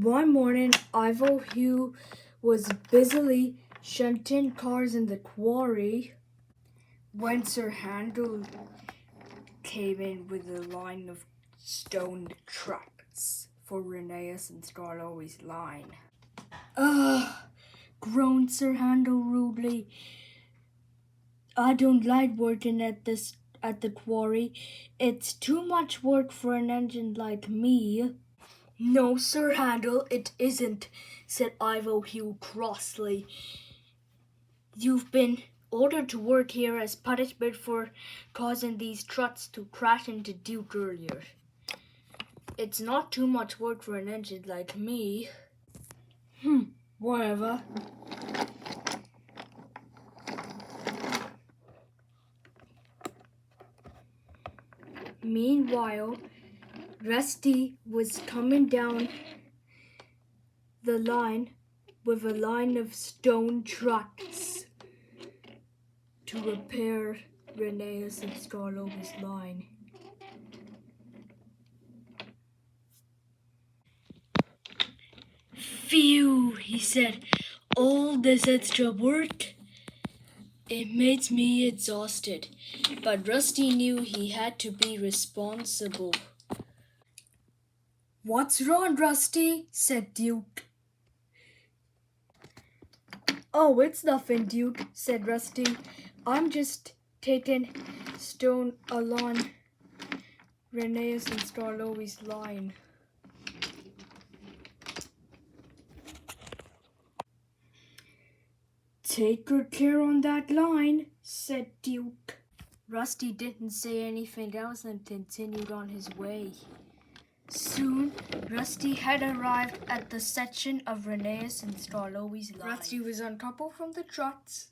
One morning, iMovie was busily shunting cars in the quarry when Sir Handel came in with a line of stone tracks for Rheneas and Skarloey's line. Ugh, groaned Sir Handel rudely. I don't like working at the quarry. It's too much work for an engine like me. No, Sir Handel, it isn't, said iMovie crossly. You've been ordered to work here as punishment for causing these trucks to crash into Duke earlier. It's not too much work for an engine like me. Whatever. Meanwhile, Rusty was coming down the line with a line of stone trucks to repair Rheneas and Skarloey's line. Phew, he said, all this extra work, it makes me exhausted. But Rusty knew he had to be responsible. What's wrong, Rusty? Said Duke. Oh, it's nothing, Duke, said Rusty. I'm just taking stone along Rheneas and Skarloey's line. Take good care on that line, said Duke. Rusty didn't say anything else and continued on his way. Soon, Rusty had arrived at the section of Rheneas and Skarloey's line. Rusty was uncoupled from the trucks.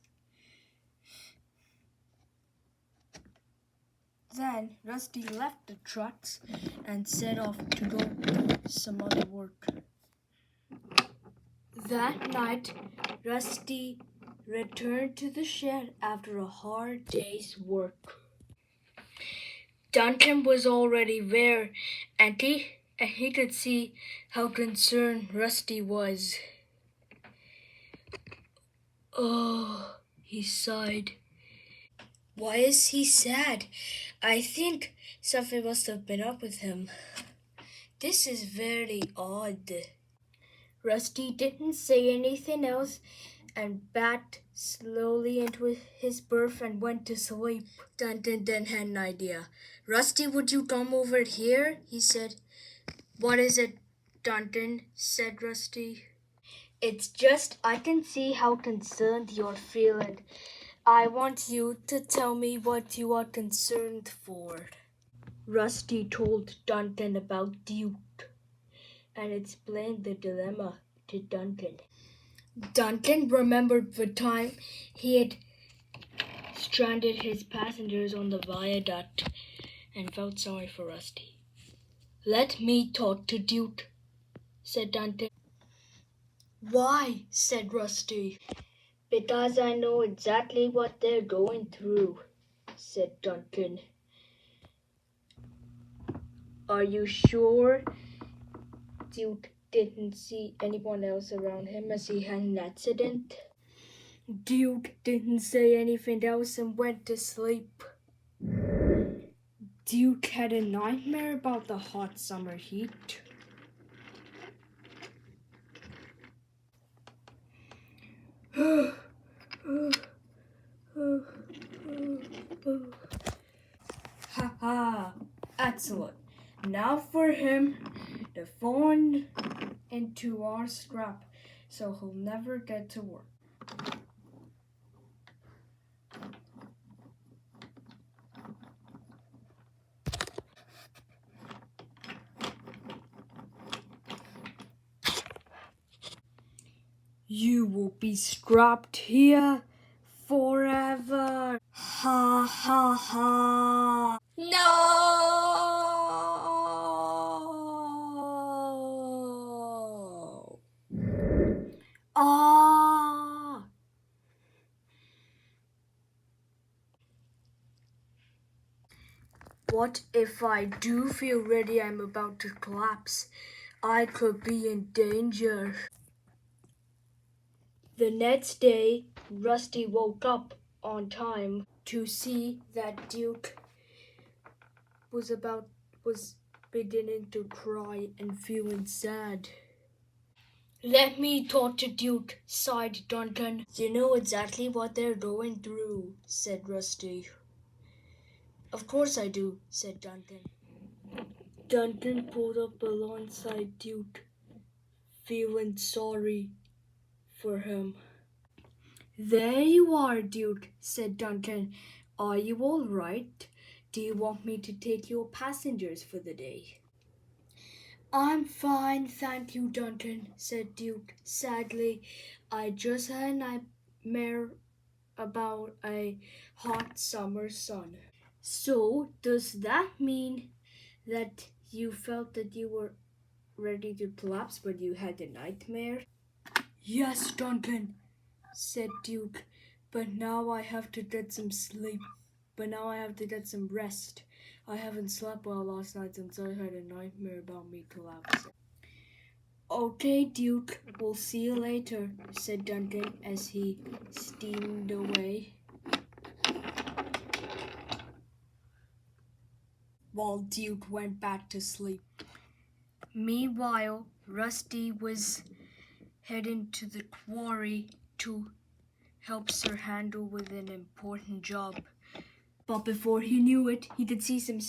Then, Rusty left the trucks and set off to go do some other work. That night, Rusty returned to the shed after a hard day's work. Duncan was already there, and he could see how concerned Rusty was. Oh, he sighed. Why is he sad? I think something must have been up with him. This is very odd. Rusty didn't say anything else and backed slowly into his berth and went to sleep. Duncan then had an idea. Rusty, would you come over here? He said. What is it, Duncan? Said Rusty. It's just I can see how concerned you're feeling. I want you to tell me what you are concerned for. Rusty told Duncan about Duke and explained the dilemma to Duncan. Duncan remembered the time he had stranded his passengers on the viaduct and felt sorry for Rusty. Let me talk to Duke, said Duncan. Why? Said Rusty. Because I know exactly what they're going through, said Duncan. Are you sure Duke didn't see anyone else around him as he had an accident? Duke didn't say anything else and went to sleep. Duke had a nightmare about the hot summer heat. Ha! Excellent. Now for him to fall into our scrap so he'll never get to work. You will be scrapped here forever. Ha ha ha. No! Ah! What if I do feel ready? I'm about to collapse. I could be in danger. The next day, Rusty woke up on time to see that Duke was beginning to cry and feeling sad. Let me talk to Duke, sighed Duncan. You know exactly what they're going through, said Rusty. Of course I do, said Duncan. Duncan pulled up alongside Duke, feeling sorry for him. There you are, Duke, said Duncan. Are you all right? Do you want me to take your passengers for the day? I'm fine, thank you, Duncan, said Duke sadly. I just had a nightmare about a hot summer sun. So, does that mean that you felt that you were ready to collapse but you had a nightmare? Yes, Duncan, said Duke, but now I have to get some sleep. But now I have to get some rest. I haven't slept well last night since I had a nightmare about me collapsing. Okay, Duke, we'll see you later, said Duncan as he steamed away. While Duke went back to sleep. Meanwhile, Rusty was heading to the quarry to help Sir Handel with an important job. But before he knew it, he could see some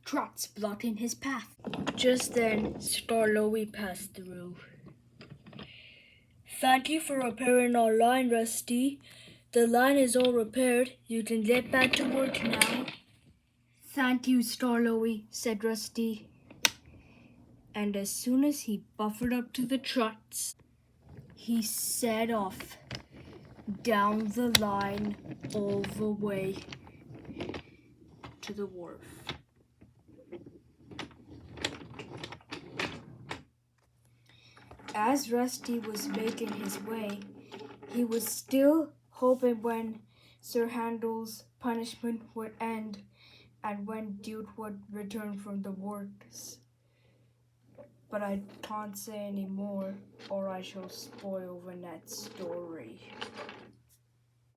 trucks blocking his path. Just then, Skarloey passed through. Thank you for repairing our line, Rusty. The line is all repaired. You can get back to work now. Thank you, Skarloey, said Rusty. And as soon as he buffered up to the trucks, he set off down the line all the way to the wharf. As Rusty was making his way, he was still hoping when Sir Handel's punishment would end and when Duke would return from the works. But I can't say any more or I shall spoil the next story.